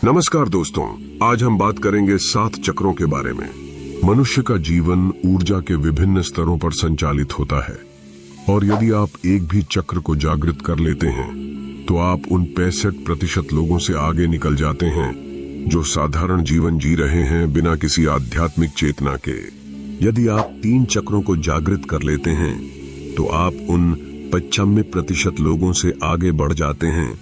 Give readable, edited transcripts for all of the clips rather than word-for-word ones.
नमस्कार दोस्तों, आज हम बात करेंगे 7 चक्रों के बारे में। मनुष्य का जीवन ऊर्जा के विभिन्न स्तरों पर संचालित होता है और यदि आप एक भी चक्र को जागृत कर लेते हैं तो आप उन 65% लोगों से आगे निकल जाते हैं जो साधारण जीवन जी रहे हैं बिना किसी आध्यात्मिक चेतना के। यदि आप 3 चक्रों को जागृत कर लेते हैं तो आप उन 95% लोगों से आगे बढ़ जाते हैं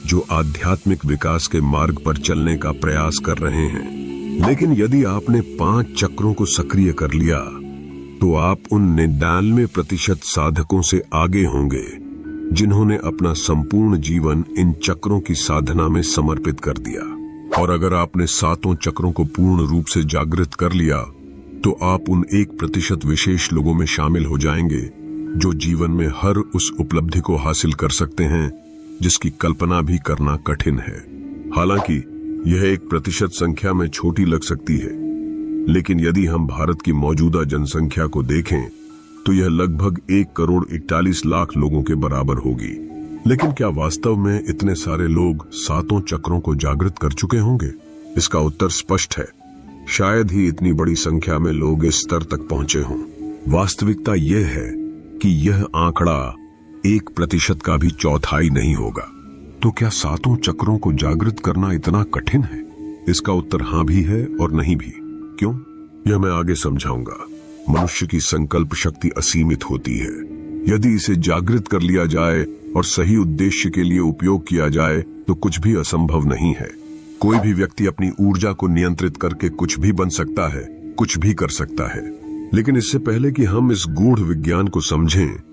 जो आध्यात्मिक विकास के मार्ग पर चलने का प्रयास कर रहे हैं। लेकिन यदि आपने 5 चक्रों को सक्रिय कर लिया तो आप उन 99% साधकों से आगे होंगे जिन्होंने अपना संपूर्ण जीवन इन चक्रों की साधना में समर्पित कर दिया। और अगर आपने 7 चक्रों को पूर्ण रूप से जागृत कर लिया तो आप उन 1% विशेष लोगों में शामिल हो जाएंगे जो जीवन में हर उस उपलब्धि को हासिल कर सकते हैं जिसकी कल्पना भी करना कठिन है। हालांकि यह 1% संख्या में छोटी लग सकती है, लेकिन यदि हम भारत की मौजूदा जनसंख्या को देखें तो यह लगभग 1,41,00,000 लोगों के बराबर होगी। लेकिन क्या वास्तव में इतने सारे लोग 7 चक्रों को जागृत कर चुके होंगे? इसका उत्तर स्पष्ट है, शायद ही इतनी बड़ी संख्या में लोग इस स्तर तक पहुंचे हों। वास्तविकता यह है कि यह आंकड़ा 1% का भी चौथाई नहीं होगा। तो क्या 7 चक्रों को जागृत करना इतना कठिन है? इसका उत्तर हाँ भी है और नहीं भी। क्यों? यह मैं आगे समझाऊंगा। मनुष्य की संकल्प शक्ति असीमित होती है। यदि इसे जागृत कर लिया जाए और सही उद्देश्य के लिए उपयोग किया जाए तो कुछ भी असंभव नहीं है। कोई भी व्यक्ति अपनी ऊर्जा को नियंत्रित करके कुछ भी बन सकता है, कुछ भी कर सकता है। लेकिन इससे पहले कि हम इस गूढ़ विज्ञान को समझें,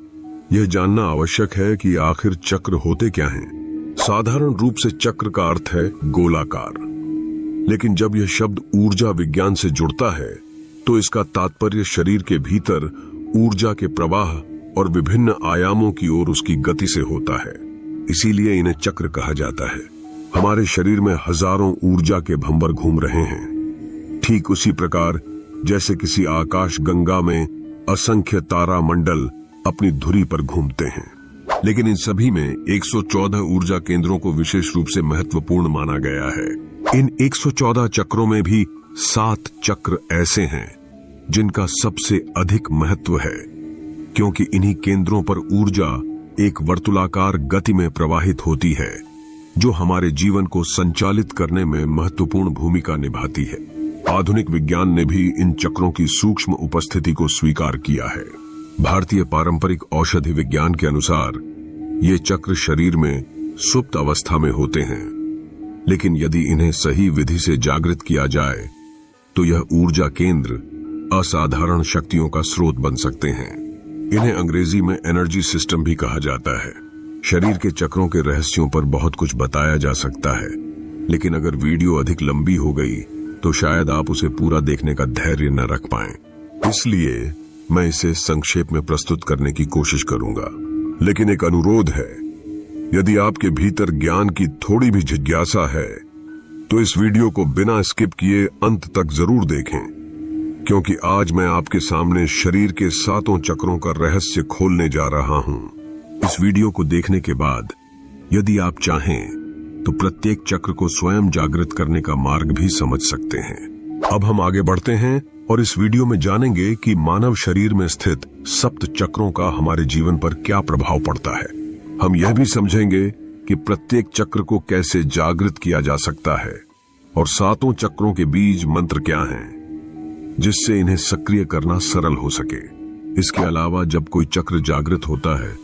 यह जानना आवश्यक है कि आखिर चक्र होते क्या हैं। साधारण रूप से चक्र का अर्थ है गोलाकार, लेकिन जब यह शब्द ऊर्जा विज्ञान से जुड़ता है तो इसका तात्पर्य शरीर के भीतर ऊर्जा के प्रवाह और विभिन्न आयामों की ओर उसकी गति से होता है। इसीलिए इन्हें चक्र कहा जाता है। हमारे शरीर में हजारों ऊर्जा के भंवर घूम रहे हैं, ठीक उसी प्रकार जैसे किसी आकाश गंगा में असंख्य तारा मंडल अपनी धुरी पर घूमते हैं। लेकिन इन सभी में 114 ऊर्जा केंद्रों को विशेष रूप से महत्वपूर्ण माना गया है। इन 114 चक्रों में भी 7 चक्र ऐसे हैं जिनका सबसे अधिक महत्व है, क्योंकि इन्हीं केंद्रों पर ऊर्जा एक वर्तुलाकार गति में प्रवाहित होती है जो हमारे जीवन को संचालित करने में महत्वपूर्ण भूमिका निभाती है। आधुनिक विज्ञान ने भी इन चक्रों की सूक्ष्म उपस्थिति को स्वीकार किया है। भारतीय पारंपरिक औषधि विज्ञान के अनुसार ये चक्र शरीर में सुप्त अवस्था में होते हैं, लेकिन यदि इन्हें सही विधि से जागृत किया जाए तो यह ऊर्जा केंद्र असाधारण शक्तियों का स्रोत बन सकते हैं। इन्हें अंग्रेजी में एनर्जी सिस्टम भी कहा जाता है। शरीर के चक्रों के रहस्यों पर बहुत कुछ बताया जा सकता है, लेकिन अगर वीडियो अधिक लंबी हो गई तो शायद आप उसे पूरा देखने का धैर्य न रख पाएं। इसलिए मैं इसे संक्षेप में प्रस्तुत करने की कोशिश करूंगा। लेकिन एक अनुरोध है, यदि आपके भीतर ज्ञान की थोड़ी भी जिज्ञासा है तो इस वीडियो को बिना स्किप किए अंत तक जरूर देखें, क्योंकि आज मैं आपके सामने शरीर के 7 चक्रों का रहस्य खोलने जा रहा हूं। इस वीडियो को देखने के बाद यदि आप चाहें तो प्रत्येक चक्र को स्वयं जागृत करने का मार्ग भी समझ सकते हैं। अब हम आगे बढ़ते हैं और इस वीडियो में जानेंगे कि मानव शरीर में स्थित 7 चक्रों का हमारे जीवन पर क्या प्रभाव पड़ता है। हम यह भी समझेंगे कि प्रत्येक चक्र को कैसे जागृत किया जा सकता है और 7 चक्रों के बीज मंत्र क्या हैं, जिससे इन्हें सक्रिय करना सरल हो सके। इसके अलावा जब कोई चक्र जागृत होता है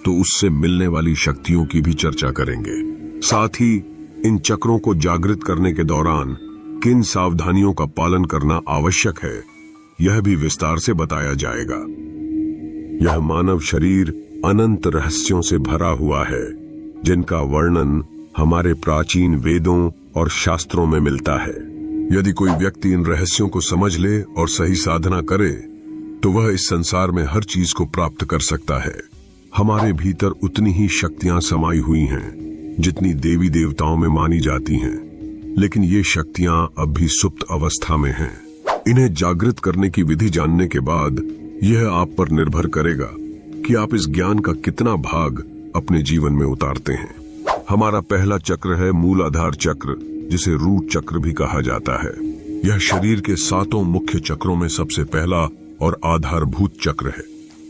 तो उससे मिलने वाली शक्तियों की भी चर्चा करेंगे। साथ ही इन चक्रों को जागृत करने के दौरान किन सावधानियों का पालन करना आवश्यक है, यह भी विस्तार से बताया जाएगा। यह मानव शरीर अनंत रहस्यों से भरा हुआ है, जिनका वर्णन हमारे प्राचीन वेदों और शास्त्रों में मिलता है। यदि कोई व्यक्ति इन रहस्यों को समझ ले और सही साधना करे तो वह इस संसार में हर चीज को प्राप्त कर सकता है। हमारे भीतर उतनी ही शक्तियां समाई हुई हैं जितनी देवी देवताओं में मानी जाती हैं, लेकिन ये शक्तियां अब भी सुप्त अवस्था में हैं। इन्हें जागृत करने की विधि जानने के बाद यह आप पर निर्भर करेगा कि आप इस ज्ञान का कितना भाग अपने जीवन में उतारते हैं। हमारा पहला चक्र है मूलाधार चक्र, जिसे रूट चक्र भी कहा जाता है। यह शरीर के 7 मुख्य चक्रों में सबसे पहला और आधारभूत चक्र है।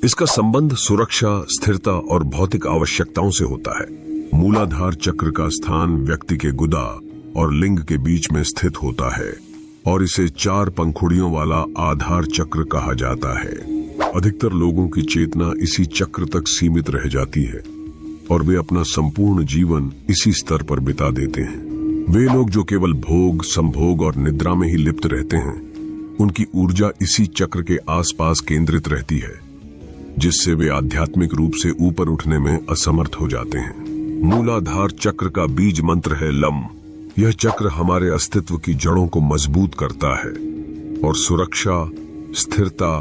इसका संबंध सुरक्षा, स्थिरता और भौतिक आवश्यकताओं से होता है। मूलाधार चक्र का स्थान व्यक्ति के गुदा और लिंग के बीच में स्थित होता है और इसे 4 पंखुड़ियों वाला आधार चक्र कहा जाता है। अधिकतर लोगों की चेतना इसी चक्र तक सीमित रह जाती है और वे अपना संपूर्ण जीवन इसी स्तर पर बिता देते हैं। वे लोग जो केवल भोग, संभोग और निद्रा में ही लिप्त रहते हैं, उनकी ऊर्जा इसी चक्र के आसपास केंद्रित रहती है, जिससे वे आध्यात्मिक रूप से ऊपर उठने में असमर्थ हो जाते हैं। मूलाधार चक्र का बीज मंत्र है लम। यह चक्र हमारे अस्तित्व की जड़ों को मजबूत करता है और सुरक्षा, स्थिरता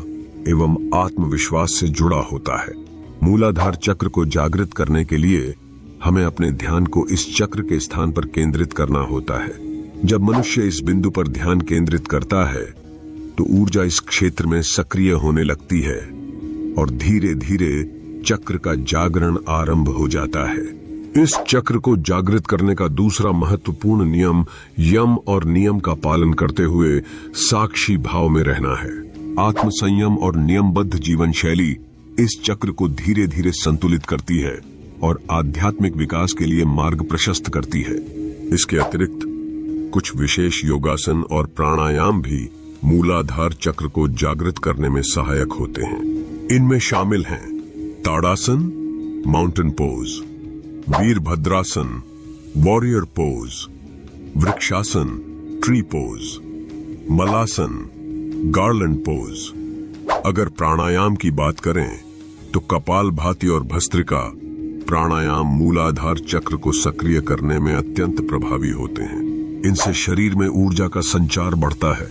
एवं आत्मविश्वास से जुड़ा होता है। मूलाधार चक्र को जागृत करने के लिए हमें अपने ध्यान को इस चक्र के स्थान पर केंद्रित करना होता है। जब मनुष्य इस बिंदु पर ध्यान केंद्रित करता है तो ऊर्जा इस क्षेत्र में सक्रिय होने लगती है और धीरे धीरे चक्र का जागरण आरंभ हो जाता है। इस चक्र को जागृत करने का दूसरा महत्वपूर्ण नियम यम और नियम का पालन करते हुए साक्षी भाव में रहना है। आत्म संयम और नियमबद्ध जीवन शैली इस चक्र को धीरे धीरे संतुलित करती है और आध्यात्मिक विकास के लिए मार्ग प्रशस्त करती है। इसके अतिरिक्त कुछ विशेष योगासन और प्राणायाम भी मूलाधार चक्र को जागृत करने में सहायक होते हैं। इनमें शामिल हैं Tadasana, mountain pose, Virabhadrasana, warrior pose, Vrikshasana, tree pose, Malasana, garland pose. अगर प्राणायाम की बात करें तो कपालभाति और भस्त्रिका प्राणायाम मूलाधार चक्र को सक्रिय करने में अत्यंत प्रभावी होते हैं। इनसे शरीर में ऊर्जा का संचार बढ़ता है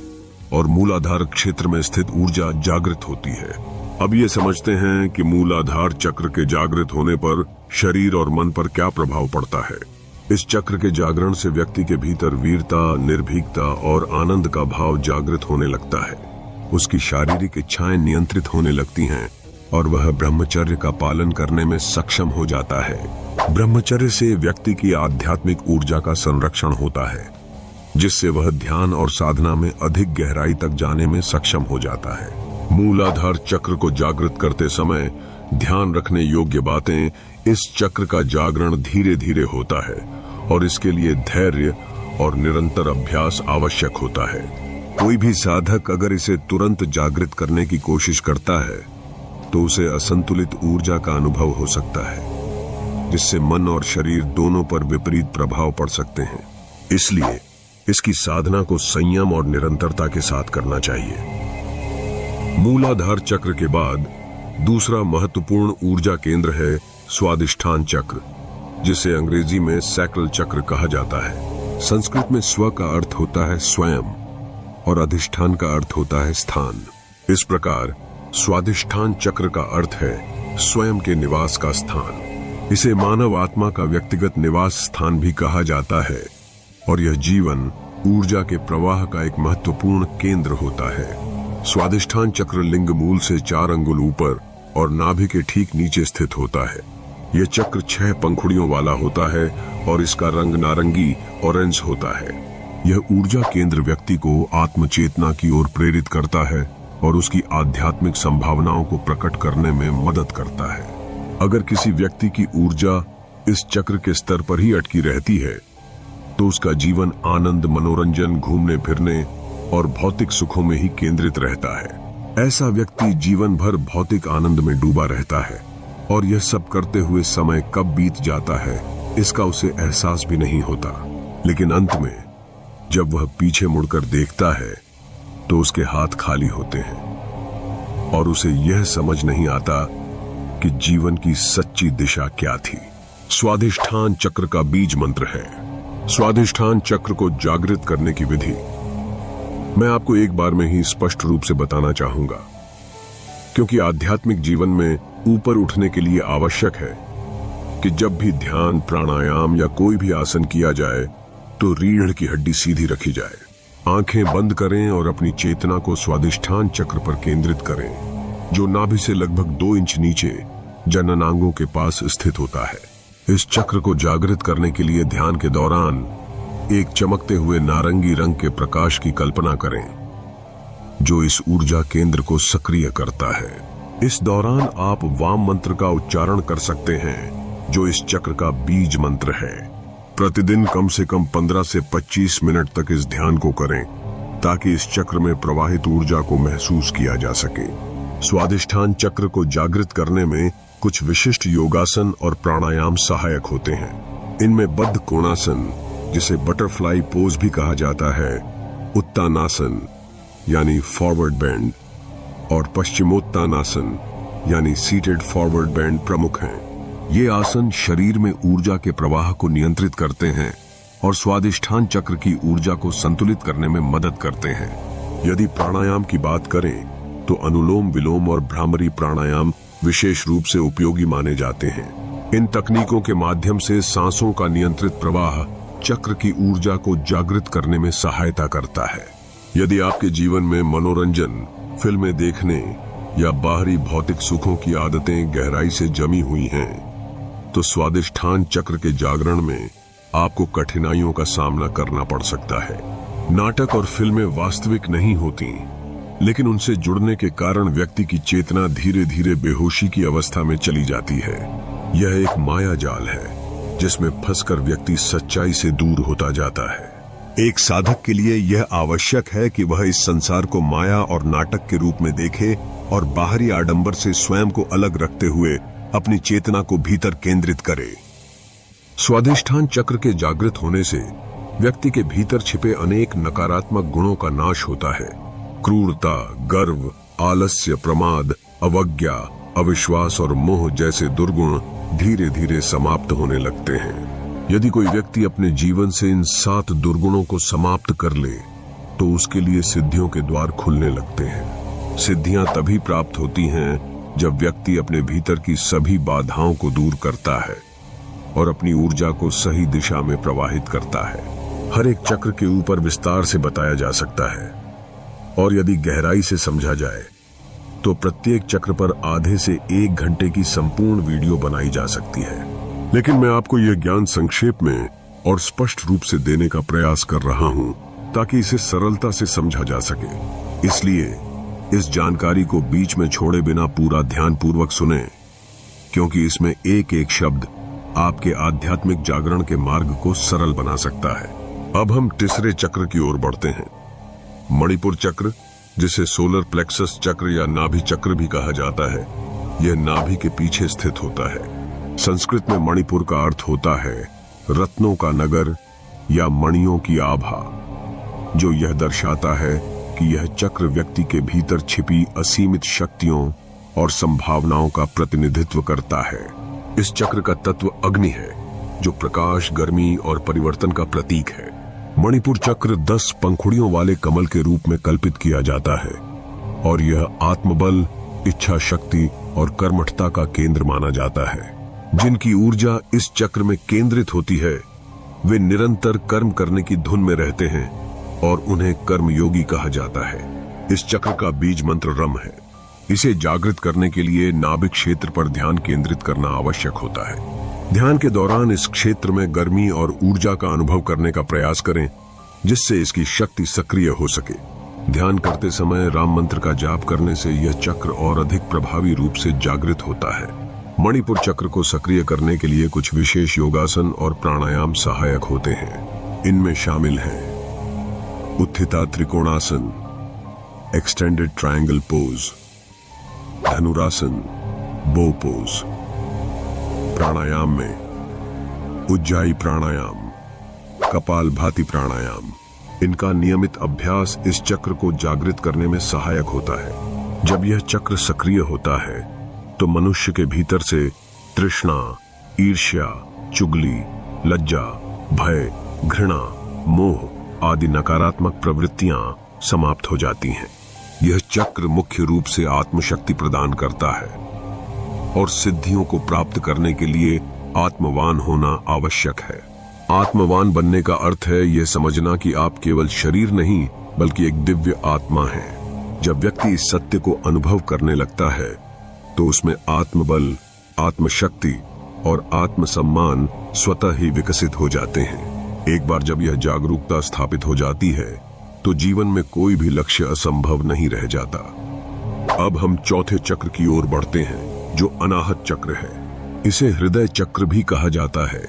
और मूलाधार क्षेत्र में स्थित ऊर्जा जागृत होती है। अब ये समझते हैं कि मूलाधार चक्र के जागृत होने पर शरीर और मन पर क्या प्रभाव पड़ता है। इस चक्र के जागरण से व्यक्ति के भीतर वीरता, निर्भीकता और आनंद का भाव जागृत होने लगता है। उसकी शारीरिक इच्छाएं नियंत्रित होने लगती हैं और वह ब्रह्मचर्य का पालन करने में सक्षम हो जाता है। ब्रह्मचर्य से व्यक्ति की आध्यात्मिक ऊर्जा का संरक्षण होता है, जिससे वह ध्यान और साधना में अधिक गहराई तक जाने में सक्षम हो जाता है। मूलाधार चक्र को जागृत करते समय ध्यान रखने योग्य बातें, इस चक्र का जागरण धीरे धीरे होता है और इसके लिए धैर्य और निरंतर अभ्यास आवश्यक होता है। कोई भी साधक अगर इसे तुरंत जागृत करने की कोशिश करता है तो उसे असंतुलित ऊर्जा का अनुभव हो सकता है, जिससे मन और शरीर दोनों पर विपरीत प्रभाव पड़ सकते हैं। इसलिए इसकी साधना को संयम और निरंतरता के साथ करना चाहिए। मूलाधार चक्र के बाद दूसरा महत्वपूर्ण ऊर्जा केंद्र है स्वादिष्ठान चक्र, जिसे अंग्रेजी में सैक्रल चक्र कहा जाता है। संस्कृत में स्व का अर्थ होता है स्वयं और अधिष्ठान का अर्थ होता है स्थान। इस प्रकार स्वादिष्ठान चक्र का अर्थ है स्वयं के निवास का स्थान। इसे मानव आत्मा का व्यक्तिगत निवास स्थान भी कहा जाता है और यह जीवन ऊर्जा के प्रवाह का एक महत्वपूर्ण केंद्र होता है। स्वादिष्ठान चक्र लिंग मूल से 4 अंगुल ऊपर और नाभि के ठीक नीचे स्थित होता है। यह चक्र 6 पंखुड़ियों वाला होता है और इसका रंग नारंगी ऑरेंज होता है। यह ऊर्जा केंद्र व्यक्ति को आत्मचेतना की ओर प्रेरित करता है और उसकी आध्यात्मिक संभावनाओं को प्रकट करने में मदद करता है। अगर किसी व्यक्ति की ऊर्जा इस चक्र के स्तर पर ही अटकी रहती है तो उसका जीवन आनंद, मनोरंजन, घूमने फिरने और भौतिक सुखों में ही केंद्रित रहता है। ऐसा व्यक्ति जीवन भर भौतिक आनंद में डूबा रहता है और यह सब करते हुए समय कब बीत जाता है इसका उसे एहसास भी नहीं होता। लेकिन अंत में जब वह पीछे मुड़कर देखता है तो उसके हाथ खाली होते हैं और उसे यह समझ नहीं आता कि जीवन की सच्ची दिशा क्या थी। स्वादिष्ठान चक्र का बीज मंत्र है। स्वादिष्ठान चक्र को जागृत करने की विधि मैं आपको एक बार में ही स्पष्ट रूप से बताना चाहूंगा, क्योंकि आध्यात्मिक जीवन में ऊपर उठने के लिए आवश्यक है कि जब भी ध्यान, प्राणायाम या कोई भी आसन किया जाए तो रीढ़ की हड्डी सीधी रखी जाए। आंखें बंद करें और अपनी चेतना को स्वादिष्ठान चक्र पर केंद्रित करें, जो नाभि से लगभग 2 इंच नीचे जननांगों के पास स्थित होता है। इस चक्र को जागृत करने के लिए ध्यान के दौरान एक चमकते हुए नारंगी रंग के प्रकाश की कल्पना करें जो इस ऊर्जा केंद्र को सक्रिय करता है। इस दौरान आप वाम मंत्र का उच्चारण कर सकते हैं जो इस चक्र का बीज मंत्र है। प्रतिदिन कम से कम 15 से 25 मिनट तक इस ध्यान को करें ताकि इस चक्र में प्रवाहित ऊर्जा को महसूस किया जा सके। स्वादिष्ठान चक्र को जागृत करने में कुछ विशिष्ट योगासन और प्राणायाम सहायक होते हैं। इनमें बद्ध कोणासन, जिसे बटरफ्लाई पोज भी कहा जाता है, उत्तानासन यानी फॉरवर्ड बेंड और पश्चिमोत्तानासन यानी सीटेड फॉरवर्ड बेंड प्रमुख हैं। ये आसन शरीर में ऊर्जा के प्रवाह को नियंत्रित करते हैं और स्वादिष्ठान चक्र की ऊर्जा को संतुलित करने में मदद करते हैं। यदि प्राणायाम की बात करें तो अनुलोम विलोम और भ्रामरी प्राणायाम विशेष रूप से उपयोगी माने जाते हैं। इन तकनीकों के माध्यम से सांसों का नियंत्रित प्रवाह चक्र की ऊर्जा को जागृत करने में सहायता करता है। यदि आपके जीवन में मनोरंजन, फिल्में देखने या बाहरी भौतिक सुखों की आदतें गहराई से जमी हुई हैं, तो स्वादिष्ठान चक्र के जागरण में आपको कठिनाइयों का सामना करना पड़ सकता है। नाटक और फिल्में वास्तविक नहीं होती, लेकिन उनसे जुड़ने के कारण व्यक्ति की चेतना धीरे धीरे बेहोशी की अवस्था में चली जाती है। यह एक माया जाल है जिसमें फंसकर व्यक्ति सच्चाई से दूर होता जाता है। एक साधक के लिए यह आवश्यक है कि वह इस संसार को माया और नाटक के रूप में देखे और बाहरी आडंबर से स्वयं को अलग रखते हुए अपनी चेतना को भीतर केंद्रित करे। स्वादिष्ठान चक्र के जागृत होने से व्यक्ति के भीतर छिपे अनेक नकारात्मक गुणों का नाश होता है। क्रूरता, गर्व, आलस्य, प्रमाद, अवज्ञा, अविश्वास और मोह जैसे दुर्गुण धीरे धीरे समाप्त होने लगते हैं। यदि कोई व्यक्ति अपने जीवन से इन 7 दुर्गुणों को समाप्त कर ले तो उसके लिए सिद्धियों के द्वार खुलने लगते हैं। सिद्धियां तभी प्राप्त होती हैं जब व्यक्ति अपने भीतर की सभी बाधाओं को दूर करता है और अपनी ऊर्जा को सही दिशा में प्रवाहित करता है। हर एक चक्र के ऊपर विस्तार से बताया जा सकता है और यदि गहराई से समझा जाए तो प्रत्येक चक्र पर आधे से 1 घंटे की संपूर्ण वीडियो बनाई जा सकती है। लेकिन मैं आपको यह ज्ञान संक्षेप में और स्पष्ट रूप से देने का प्रयास कर रहा हूं ताकि इसे सरलता से समझा जा सके। इसलिए इस जानकारी को बीच में छोड़े बिना पूरा ध्यानपूर्वक सुने, क्योंकि इसमें एक एक शब्द आपके आध्यात्मिक जागरण के मार्ग को सरल बना सकता है। अब हम तीसरे चक्र की ओर बढ़ते हैं। मणिपुर चक्र, जिसे सोलर प्लेक्सस चक्र या नाभि चक्र भी कहा जाता है, यह नाभि के पीछे स्थित होता है। संस्कृत में मणिपुर का अर्थ होता है रत्नों का नगर या मणियों की आभा, जो यह दर्शाता है कि यह चक्र व्यक्ति के भीतर छिपी असीमित शक्तियों और संभावनाओं का प्रतिनिधित्व करता है। इस चक्र का तत्व अग्नि है, जो प्रकाश, गर्मी और परिवर्तन का प्रतीक है। मणिपुर चक्र 10 पंखुड़ियों वाले कमल के रूप में कल्पित किया जाता है और यह आत्मबल, इच्छा शक्ति और कर्मठता का केंद्र माना जाता है। जिनकी ऊर्जा इस चक्र में केंद्रित होती है वे निरंतर कर्म करने की धुन में रहते हैं और उन्हें कर्मयोगी कहा जाता है। इस चक्र का बीज मंत्र रम है। इसे जागृत करने के लिए नाभिक क्षेत्र पर ध्यान केंद्रित करना आवश्यक होता है। ध्यान के दौरान इस क्षेत्र में गर्मी और ऊर्जा का अनुभव करने का प्रयास करें, जिससे इसकी शक्ति सक्रिय हो सके। ध्यान करते समय राम मंत्र का जाप करने से यह चक्र और अधिक प्रभावी रूप से जागृत होता है। मणिपुर चक्र को सक्रिय करने के लिए कुछ विशेष योगासन और प्राणायाम सहायक होते हैं। इनमें शामिल हैं उत्थिता त्रिकोणासन, एक्सटेंडेड ट्रायंगल पोज, धनुरासन, बो पोज। प्राणायाम में उज्जाई प्राणायाम, कपालभाति प्राणायाम। इनका नियमित अभ्यास इस चक्र को जागृत करने में सहायक होता है। जब यह चक्र सक्रिय होता है तो मनुष्य के भीतर से तृष्णा, ईर्ष्या, चुगली, लज्जा, भय, घृणा, मोह आदि नकारात्मक प्रवृत्तियां समाप्त हो जाती हैं। यह चक्र मुख्य रूप से आत्मशक्ति प्रदान करता है और सिद्धियों को प्राप्त करने के लिए आत्मवान होना आवश्यक है। आत्मवान बनने का अर्थ है यह समझना कि आप केवल शरीर नहीं बल्कि एक दिव्य आत्मा हैं। जब व्यक्ति इस सत्य को अनुभव करने लगता है तो उसमें आत्मबल, आत्मशक्ति और आत्मसम्मान स्वतः ही विकसित हो जाते हैं। एक बार जब यह जागरूकता स्थापित हो जाती है तो जीवन में कोई भी लक्ष्य असंभव नहीं रह जाता। अब हम चौथे चक्र की ओर बढ़ते हैं, जो अनाहत चक्र है। इसे हृदय चक्र भी कहा जाता है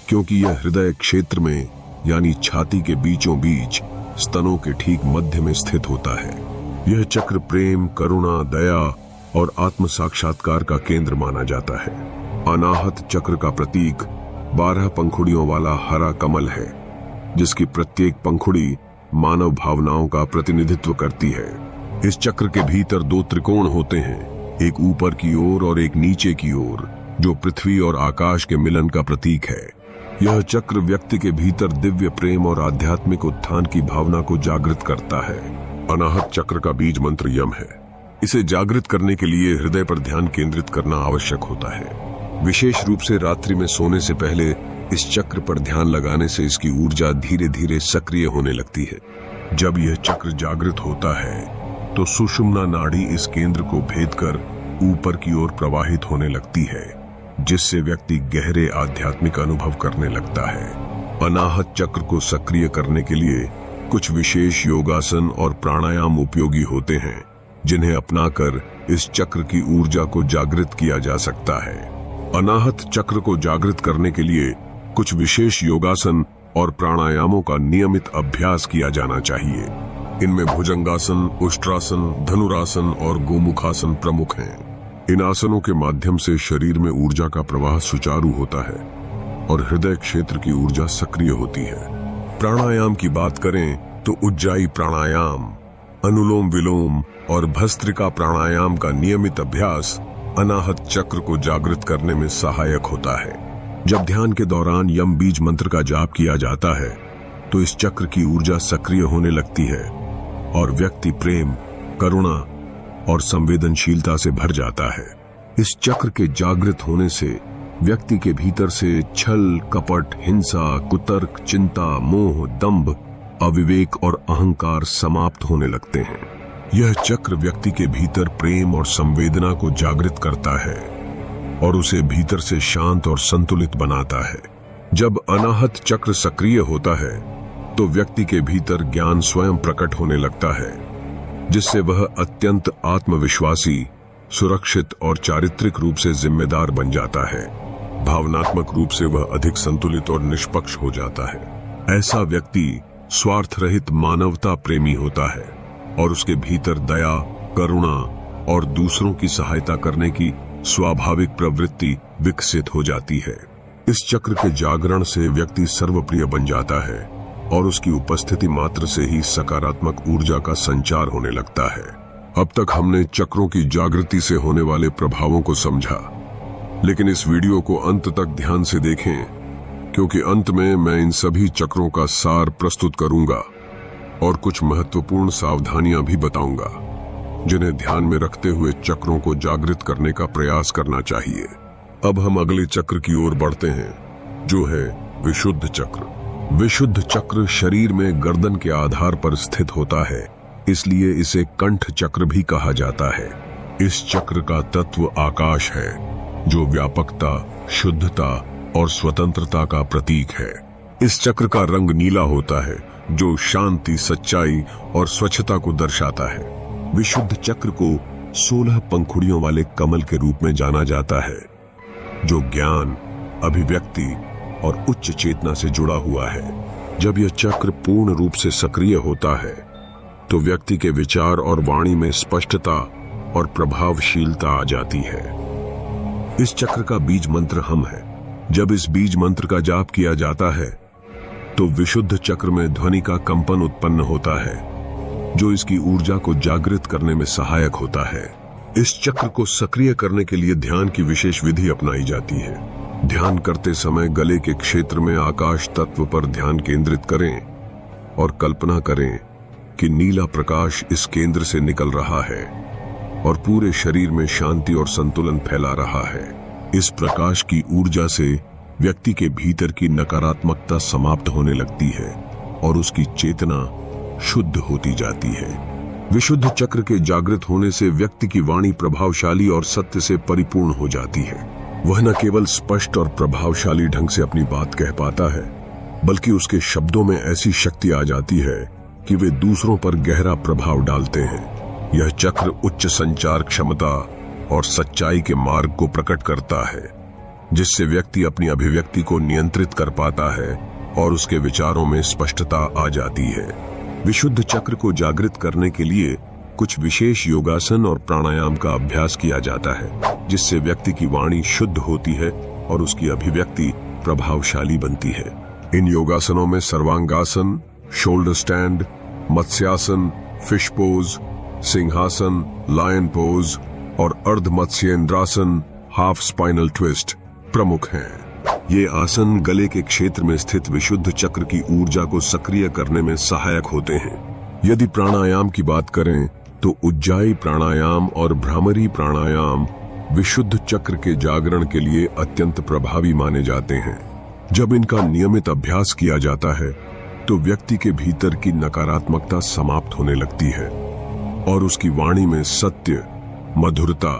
क्योंकि यह हृदय क्षेत्र में यानी छाती के बीचों बीच स्तनों के ठीक मध्य में स्थित होता है। यह चक्र प्रेम, करुणा, दया और आत्म साक्षात्कार का केंद्र माना जाता है। अनाहत चक्र का प्रतीक 12 पंखुड़ियों वाला हरा कमल है, जिसकी प्रत्येक पंखुड़ी मानव भावनाओं का प्रतिनिधित्व करती है। इस चक्र के भीतर 2 त्रिकोण होते हैं, एक ऊपर की ओर और एक नीचे की ओर, जो पृथ्वी और आकाश के मिलन का प्रतीक है। यह चक्र व्यक्ति के भीतर दिव्य प्रेम और आध्यात्मिक उत्थान की भावना को जागृत करता है। अनाहत चक्र का बीज मंत्र यम है। इसे जागृत करने के लिए हृदय पर ध्यान केंद्रित करना आवश्यक होता है। विशेष रूप से रात्रि में सोने से पहले इस चक्र पर ध्यान लगाने से इसकी ऊर्जा धीरे धीरे सक्रिय होने लगती है। जब यह चक्र जागृत होता है तो सुषुम्ना नाड़ी इस केंद्र को भेद कर ऊपर की ओर प्रवाहित होने लगती है, जिससे व्यक्ति गहरे आध्यात्मिक अनुभव करने लगता है। अनाहत चक्र को सक्रिय करने के लिए कुछ विशेष योगासन और प्राणायाम उपयोगी होते हैं, जिन्हें अपनाकर इस चक्र की ऊर्जा को जागृत किया जा सकता है। अनाहत चक्र को जागृत करने के लिए कुछ विशेष योगासन और प्राणायामों का नियमित अभ्यास किया जाना चाहिए। इनमें भुजंगासन, उष्ट्रासन, धनुरासन और गोमुखासन प्रमुख हैं। इन आसनों के माध्यम से शरीर में ऊर्जा का प्रवाह सुचारू होता है और हृदय क्षेत्र की ऊर्जा सक्रिय होती है। प्राणायाम की बात करें तो उज्जाई प्राणायाम, अनुलोम विलोम और भस्त्रिका प्राणायाम का नियमित अभ्यास अनाहत चक्र को जागृत करने में सहायक होता है। जब ध्यान के दौरान यम बीज मंत्र का जाप किया जाता है तो इस चक्र की ऊर्जा सक्रिय होने लगती है और व्यक्ति प्रेम, करुणा और संवेदनशीलता से भर जाता है। इस चक्र के जागृत होने से व्यक्ति के भीतर से छल, कपट, हिंसा, कुतर्क, चिंता, मोह, दंभ, अविवेक और अहंकार समाप्त होने लगते हैं। यह चक्र व्यक्ति के भीतर प्रेम और संवेदना को जागृत करता है और उसे भीतर से शांत और संतुलित बनाता है। जब अनाहत चक्र सक्रिय होता है तो व्यक्ति के भीतर ज्ञान स्वयं प्रकट होने लगता है, जिससे वह अत्यंत आत्मविश्वासी, सुरक्षित और चारित्रिक रूप से जिम्मेदार बन जाता है। भावनात्मक रूप से वह अधिक संतुलित और निष्पक्ष हो जाता है। ऐसा व्यक्ति स्वार्थ रहित मानवता प्रेमी होता है और उसके भीतर दया, करुणा और दूसरों की सहायता करने की स्वाभाविक प्रवृत्ति विकसित हो जाती है। इस चक्र के जागरण से व्यक्ति सर्वप्रिय बन जाता है और उसकी उपस्थिति मात्र से ही सकारात्मक ऊर्जा का संचार होने लगता है। अब तक हमने चक्रों की जागृति से होने वाले प्रभावों को समझा, लेकिन इस वीडियो को अंत तक ध्यान से देखें, क्योंकि अंत में मैं इन सभी चक्रों का सार प्रस्तुत करूंगा और कुछ महत्वपूर्ण सावधानियां भी बताऊंगा, जिन्हें ध्यान में रखते हुए चक्रों को जागृत करने का प्रयास करना चाहिए। अब हम अगले चक्र की ओर बढ़ते हैं, जो है विशुद्ध चक्र। विशुद्ध चक्र शरीर में गर्दन के आधार पर स्थित होता है, इसलिए इसे कंठ चक्र भी कहा जाता है। इस चक्र का तत्व आकाश है, जो व्यापकता, शुद्धता और स्वतंत्रता का प्रतीक है। इस चक्र का रंग नीला होता है, जो शांति, सच्चाई और स्वच्छता को दर्शाता है। विशुद्ध चक्र को 16 पंखुड़ियों वाले कमल के रूप में जाना जाता है, जो ज्ञान, अभिव्यक्ति और उच्च चेतना से जुड़ा हुआ है। जब यह चक्र पूर्ण रूप से सक्रिय होता है तो व्यक्ति के विचार और वाणी में स्पष्टता और प्रभावशीलता आ जाती है। इस चक्र का बीज मंत्र हम है। जब इस बीज मंत्र का जाप किया जाता है तो विशुद्ध चक्र में ध्वनि का कंपन उत्पन्न होता है, जो इसकी ऊर्जा को जागृत करने में सहायक होता है। इस चक्र को सक्रिय करने के लिए ध्यान की विशेष विधि अपनाई जाती है। ध्यान करते समय गले के क्षेत्र में आकाश तत्व पर ध्यान केंद्रित करें और कल्पना करें कि नीला प्रकाश इस केंद्र से निकल रहा है और पूरे शरीर में शांति और संतुलन फैला रहा है। इस प्रकाश की ऊर्जा से व्यक्ति के भीतर की नकारात्मकता समाप्त होने लगती है और उसकी चेतना शुद्ध होती जाती है। विशुद्ध चक्र के जागृत होने से व्यक्ति की वाणी प्रभावशाली और सत्य से परिपूर्ण हो जाती है। वह न केवल स्पष्ट और प्रभावशाली ढंग से अपनी बात कह पाता है, बल्कि उसके शब्दों में ऐसी शक्ति आ जाती है कि वे दूसरों पर गहरा प्रभाव डालते हैं। यह चक्र उच्च संचार क्षमता और सच्चाई के मार्ग को प्रकट करता है, जिससे व्यक्ति अपनी अभिव्यक्ति को नियंत्रित कर पाता है और उसके विचारों में स्पष्टता आ जाती है। विशुद्ध चक्र को जागृत करने के लिए कुछ विशेष योगासन और प्राणायाम का अभ्यास किया जाता है, जिससे व्यक्ति की वाणी शुद्ध होती है और उसकी अभिव्यक्ति प्रभावशाली बनती है। इन योगासनों में sarvangasana, shoulder stand, matsyasana, fish pose, सिंहासन, लायन पोज और अर्ध मत्स्येंद्रासन, हाफ स्पाइनल ट्विस्ट प्रमुख हैं। ये आसन गले के क्षेत्र में स्थित विशुद्ध चक्र की ऊर्जा को सक्रिय करने में सहायक होते हैं। यदि प्राणायाम की बात करें तो उज्जाई प्राणायाम और भ्रामरी प्राणायाम विशुद्ध चक्र के जागरण के लिए अत्यंत प्रभावी माने जाते हैं। जब इनका नियमित अभ्यास किया जाता है तो व्यक्ति के भीतर की नकारात्मकता समाप्त होने लगती है और उसकी वाणी में सत्य, मधुरता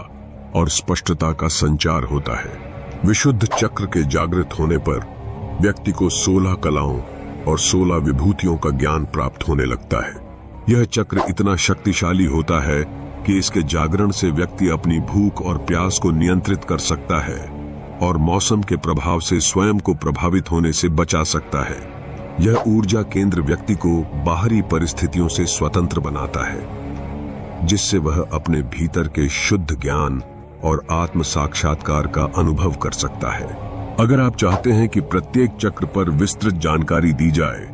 और स्पष्टता का संचार होता है। विशुद्ध चक्र के जागृत होने पर व्यक्ति को 16 कलाओं और 16 विभूतियों का ज्ञान प्राप्त होने लगता है। यह चक्र इतना शक्तिशाली होता है कि इसके जागरण से व्यक्ति अपनी भूख और प्यास को नियंत्रित कर सकता है और मौसम के प्रभाव से स्वयं को प्रभावित होने से बचा सकता है। यह ऊर्जा केंद्र व्यक्ति को बाहरी परिस्थितियों से स्वतंत्र बनाता है, जिससे वह अपने भीतर के शुद्ध ज्ञान और आत्म साक्षात्कार का अनुभव कर सकता है। अगर आप चाहते हैं कि प्रत्येक चक्र पर विस्तृत जानकारी दी जाए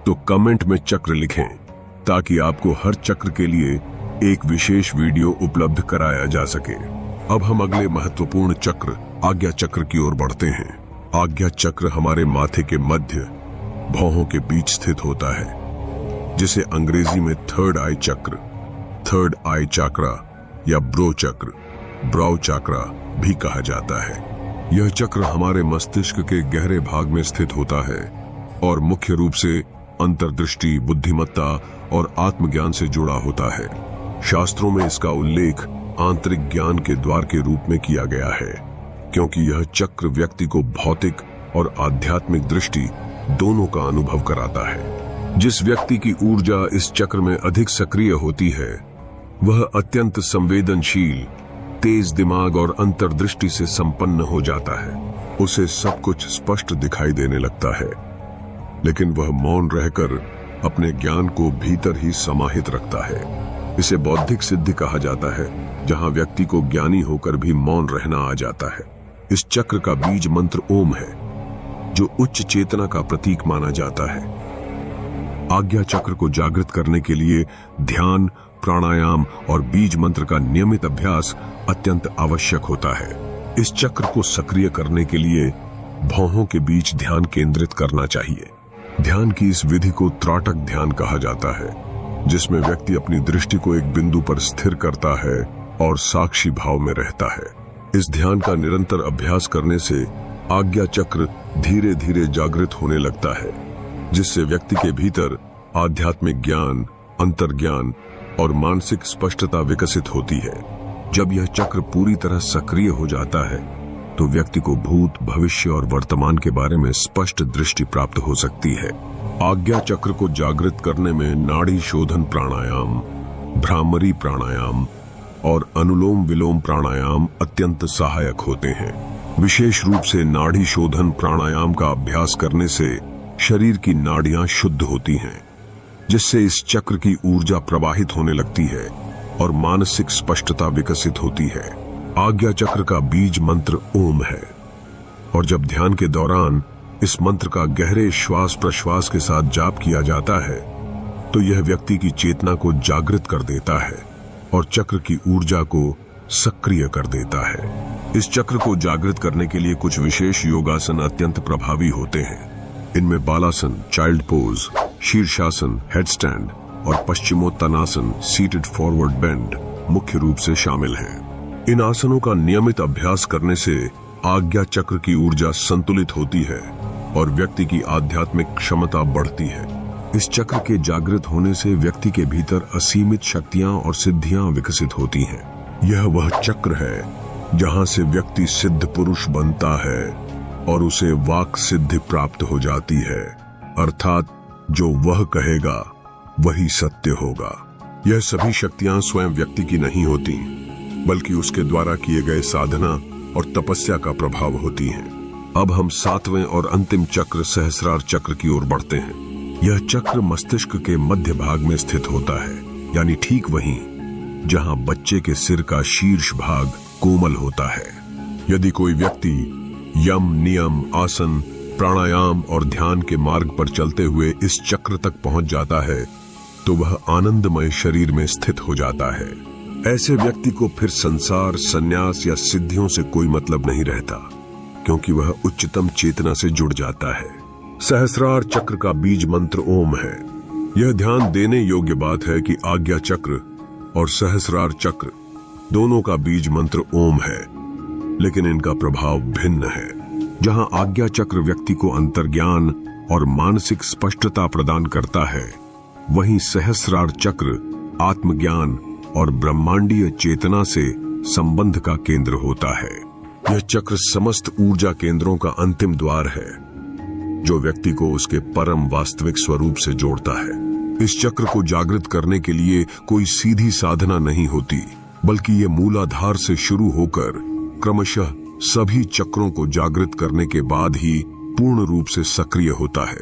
तो कमेंट में चक्र लिखें, ताकि आपको हर चक्र के लिए एक विशेष वीडियो उपलब्ध कराया जा सके। अब हम अगले महत्वपूर्ण चक्र आज्ञा चक्र की ओर बढ़ते हैं। आज्ञा चक्र हमारे माथे के मध्य भौहों के बीच स्थित होता है, जिसे अंग्रेजी में थर्ड आई चक्र, थर्ड आई चक्रा या ब्रो चक्र, ब्राउ चक्रा भी कहा जाता है। यह चक्र हमारे मस्तिष्क के गहरे भाग में स्थित होता है और मुख्य रूप से अंतर्दृष्टि, बुद्धिमत्ता और आत्मज्ञान से जुड़ा होता है। शास्त्रों में इसका उल्लेख आंतरिक ज्ञान के द्वार के रूप में किया गया है, क्योंकि यह चक्र व्यक्ति को भौतिक और आध्यात्मिक दृष्टि दोनों का अनुभव कराता है। जिस व्यक्ति की ऊर्जा इस चक्र में अधिक सक्रिय होती है, वह अत्यंत संवेदनशील, तेज दिमाग और अंतर्दृष्टि से संपन्न हो जाता है। उसे सब कुछ स्पष्ट दिखाई देने लगता है, लेकिन वह मौन रहकर अपने ज्ञान को भीतर ही समाहित रखता है। इसे बौद्धिक सिद्धि कहा जाता है, जहां व्यक्ति को ज्ञानी होकर भी मौन रहना आ जाता है। इस चक्र का बीज मंत्र ओम है, जो उच्च चेतना का प्रतीक माना जाता है। आज्ञा चक्र को जागृत करने के लिए ध्यान, प्राणायाम और बीज मंत्र का नियमित अभ्यास अत्यंत आवश्यक होता है। इस चक्र को सक्रिय करने के लिए भौहों के बीच ध्यान केंद्रित करना चाहिए। ध्यान की इस विधि को त्राटक ध्यान कहा जाता है, जिसमें व्यक्ति अपनी दृष्टि को एक बिंदु पर स्थिर करता है और साक्षी भाव में रहता है। इस ध्यान का निरंतर अभ्यास करने से आज्ञा चक्र धीरे धीरे जागृत होने लगता है, जिससे व्यक्ति के भीतर आध्यात्मिक ज्ञान, अंतर्ज्ञान और मानसिक स्पष्टता विकसित होती है। जब यह चक्र पूरी तरह सक्रिय हो जाता है तो व्यक्ति को भूत, भविष्य और वर्तमान के बारे में स्पष्ट दृष्टि प्राप्त हो सकती है। आज्ञा चक्र को जागृत करने में नाड़ी शोधन प्राणायाम, भ्रामरी प्राणायाम और अनुलोम विलोम प्राणायाम अत्यंत सहायक होते हैं। विशेष रूप से नाड़ी शोधन प्राणायाम का अभ्यास करने से शरीर की नाड़ियां शुद्ध होती हैं, जिससे इस चक्र की ऊर्जा प्रवाहित होने लगती है और मानसिक स्पष्टता विकसित होती है। आज्ञा चक्र का बीज मंत्र ओम है, और जब ध्यान के दौरान इस मंत्र का गहरे श्वास प्रश्वास के साथ जाप किया जाता है तो यह व्यक्ति की चेतना को जागृत कर देता है और चक्र की ऊर्जा को सक्रिय कर देता है। इस चक्र को जागृत करने के लिए कुछ विशेष योगासन अत्यंत प्रभावी होते हैं। इनमें बालासन, चाइल्ड पोज, शीर्षासन, हेडस्टैंड और पश्चिमोत्तानासन, सीटेड फॉरवर्ड बेंड मुख्य रूप से शामिल हैं। इन आसनों का नियमित अभ्यास करने से आज्ञा चक्र की ऊर्जा संतुलित होती है और व्यक्ति की आध्यात्मिक क्षमता बढ़ती है। इस चक्र के जागृत होने से व्यक्ति के भीतर असीमित शक्तियां और सिद्धियां विकसित होती हैं। यह वह चक्र है जहां से व्यक्ति सिद्ध पुरुष बनता है और उसे वाक सिद्धि प्राप्त हो जाती है। अर्थात जो वह कहेगा वही सत्य होगा। यह सभी शक्तियां स्वयं व्यक्ति की नहीं होती, बल्कि उसके द्वारा किए गए साधना और तपस्या का प्रभाव होती हैं। अब हम 7वें और अंतिम चक्र सहस्रार चक्र की ओर बढ़ते हैं। यह चक्र मस्तिष्क के मध्य भाग में स्थित होता है, यानी ठीक वहीं जहां बच्चे के सिर का शीर्ष भाग कोमल होता है। यदि कोई व्यक्ति यम, नियम, आसन, प्राणायाम और ध्यान के मार्ग पर चलते हुए इस चक्र तक पहुंच जाता है तो वह आनंदमय शरीर में स्थित हो जाता है। ऐसे व्यक्ति को फिर संसार, संन्यास या सिद्धियों से कोई मतलब नहीं रहता, क्योंकि वह उच्चतम चेतना से जुड़ जाता है। सहस्रार चक्र का बीज मंत्र ओम है। यह ध्यान देने योग्य बात है कि आज्ञा चक्र और सहस्रार चक्र दोनों का बीज मंत्र ओम है, लेकिन इनका प्रभाव भिन्न है। जहां आज्ञा चक्र व्यक्ति को अंतर्ज्ञान और मानसिक स्पष्टता प्रदान करता है, वहीं सहस्रार चक्र आत्मज्ञान और ब्रह्मांडीय चेतना से संबंध का केंद्र होता है। यह चक्र समस्त ऊर्जा केंद्रों का अंतिम द्वार है, जो व्यक्ति को उसके परम वास्तविक स्वरूप से जोड़ता है। इस चक्र को जागृत करने के लिए कोई सीधी साधना नहीं होती, बल्कि ये मूलाधार से शुरू होकर क्रमशः सभी चक्रों को जागृत करने के बाद ही पूर्ण रूप से सक्रिय होता है।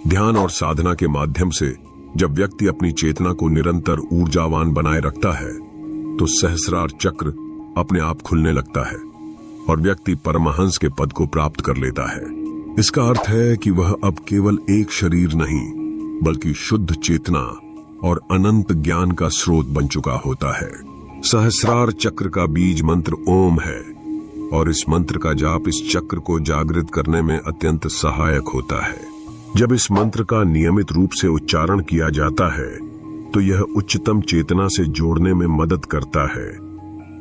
ध्यान और साधना के माध्यम से जब व्यक्ति अपनी चेतना को निरंतर ऊर्जावान बनाए रखता है, तो सहस्रार चक्र अपने आप खुलने लगता है और व्यक्ति परमहंस के पद को प्राप्त कर लेता है। इसका अर्थ है कि वह अब केवल एक शरीर नहीं, बल्कि शुद्ध चेतना और अनंत ज्ञान का स्रोत बन चुका होता है। सहस्रार चक्र का बीज मंत्र ओम है और इस मंत्र का जाप इस चक्र को जागृत करने में अत्यंत सहायक होता है। जब इस मंत्र का नियमित रूप से उच्चारण किया जाता है, तो यह उच्चतम चेतना से जोड़ने में मदद करता है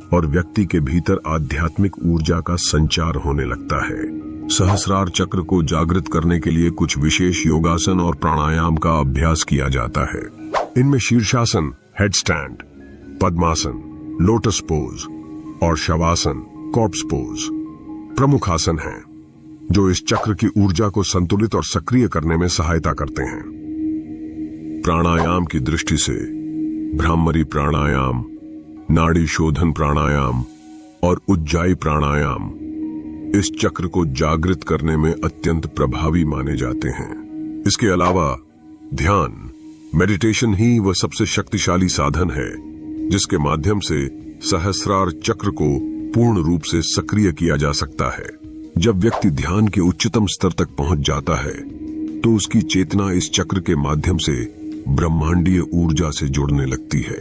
और व्यक्ति के भीतर आध्यात्मिक ऊर्जा का संचार होने लगता है। सहस्रार चक्र को जागृत करने के लिए कुछ विशेष योगासन और प्राणायाम का अभ्यास किया जाता है। इनमें शीर्षासन, हेडस्टैंड, पद्मासन, लोटस पोज और शवासन, कॉर्प्स पोज प्रमुख आसन हैं, जो इस चक्र की ऊर्जा को संतुलित और सक्रिय करने में सहायता करते हैं। प्राणायाम की दृष्टि से भ्रामरी प्राणायाम, नाड़ी शोधन प्राणायाम और उज्जाई प्राणायाम इस चक्र को जागृत करने में अत्यंत प्रभावी माने जाते हैं। इसके अलावा ध्यान, मेडिटेशन ही वह सबसे शक्तिशाली साधन है जिसके माध्यम से सहस्रार चक्र को पूर्ण रूप से सक्रिय किया जा सकता है। जब व्यक्ति ध्यान के उच्चतम स्तर तक पहुंच जाता है, तो उसकी चेतना इस चक्र के माध्यम से ब्रह्मांडीय ऊर्जा से जुड़ने लगती है।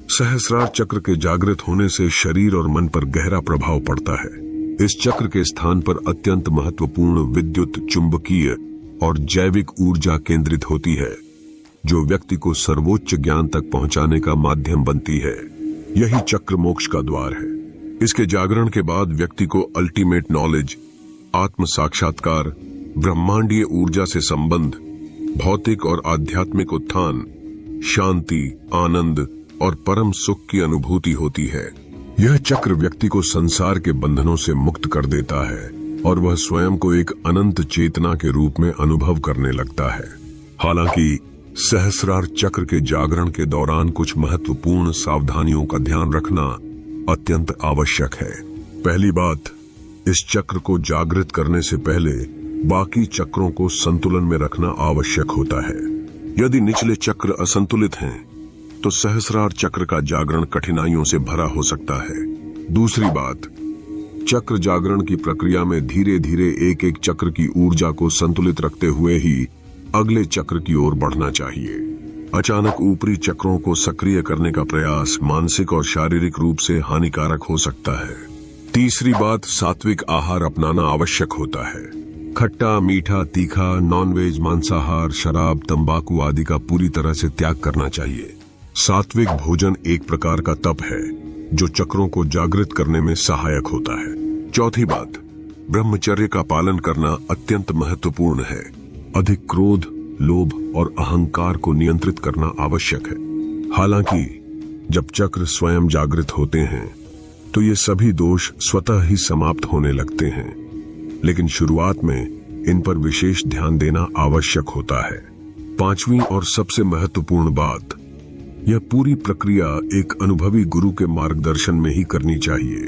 सहस्रार चक्र के जागृत होने से शरीर और मन पर गहरा प्रभाव पड़ता है। इस चक्र के स्थान पर अत्यंत महत्वपूर्ण विद्युत, चुंबकीय और जैविक ऊर्जा केंद्रित होती है, जो व्यक्ति को सर्वोच्च ज्ञान तक पहुंचाने का माध्यम बनती है। यही चक्र मोक्ष का द्वार है। इसके जागरण के बाद व्यक्ति को अल्टीमेट नॉलेज, आत्म साक्षात्कार, ब्रह्मांडीय ऊर्जा से संबंध, भौतिक और आध्यात्मिक उत्थान, शांति, आनंद और परम सुख की अनुभूति होती है। यह चक्र व्यक्ति को संसार के बंधनों से मुक्त कर देता है और वह स्वयं को एक अनंत चेतना के रूप में अनुभव करने लगता है। हालांकि सहस्रार चक्र के जागरण के दौरान कुछ महत्वपूर्ण सावधानियों का ध्यान रखना अत्यंत आवश्यक है। पहली बात, इस चक्र को जागृत करने से पहले बाकी चक्रों को संतुलन में रखना आवश्यक होता है। यदि निचले चक्र असंतुलित हैं, तो सहस्रार चक्र का जागरण कठिनाइयों से भरा हो सकता है। दूसरी बात, चक्र जागरण की प्रक्रिया में धीरे धीरे एक एक चक्र की ऊर्जा को संतुलित रखते हुए ही अगले चक्र की ओर बढ़ना चाहिए। अचानक ऊपरी चक्रों को सक्रिय करने का प्रयास मानसिक और शारीरिक रूप से हानिकारक हो सकता है। तीसरी बात, सात्विक आहार अपनाना आवश्यक होता है। खट्टा, मीठा, तीखा, नॉनवेज, मांसाहार, शराब, तंबाकू आदि का पूरी तरह से त्याग करना चाहिए। सात्विक भोजन एक प्रकार का तप है जो चक्रों को जागृत करने में सहायक होता है। चौथी बात, ब्रह्मचर्य का पालन करना अत्यंत महत्वपूर्ण है। अधिक क्रोध, लोभ और अहंकार को नियंत्रित करना आवश्यक है। हालांकि जब चक्र स्वयं जागृत होते हैं, तो ये सभी दोष स्वतः ही समाप्त होने लगते हैं, लेकिन शुरुआत में इन पर विशेष ध्यान देना आवश्यक होता है। पांचवी और सबसे महत्वपूर्ण बात, यह पूरी प्रक्रिया एक अनुभवी गुरु के मार्गदर्शन में ही करनी चाहिए।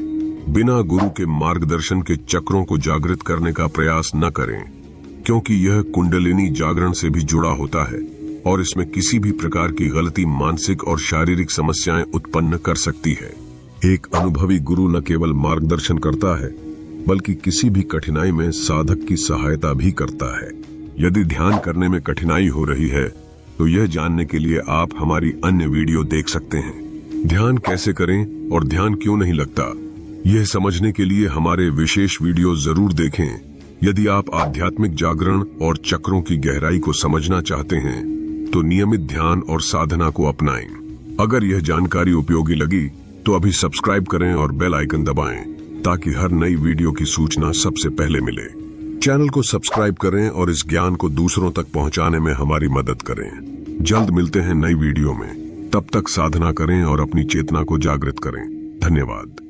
बिना गुरु के मार्गदर्शन के चक्रों को जागृत करने का प्रयास न करें, क्योंकि यह कुंडलिनी जागरण से भी जुड़ा होता है और इसमें किसी भी प्रकार की गलती मानसिक और शारीरिक समस्याएं उत्पन्न कर सकती है। एक अनुभवी गुरु न केवल मार्गदर्शन करता है, बल्कि किसी भी कठिनाई में साधक की सहायता भी करता है। यदि ध्यान करने में कठिनाई हो रही है, तो यह जानने के लिए आप हमारी अन्य वीडियो देख सकते हैं। ध्यान कैसे करें और ध्यान क्यों नहीं लगता, यह समझने के लिए हमारे विशेष वीडियो जरूर देखें। यदि आप आध्यात्मिक जागरण और चक्रों की गहराई को समझना चाहते हैं, तो नियमित ध्यान और साधना को अपनाएं। अगर यह जानकारी उपयोगी लगी तो अभी सब्सक्राइब करें और बेल आइकन दबाएं, ताकि हर नई वीडियो की सूचना सबसे पहले मिले। चैनल को सब्सक्राइब करें और इस ज्ञान को दूसरों तक पहुंचाने में हमारी मदद करें। जल्द मिलते हैं नई वीडियो में। तब तक साधना करें और अपनी चेतना को जागृत करें। धन्यवाद।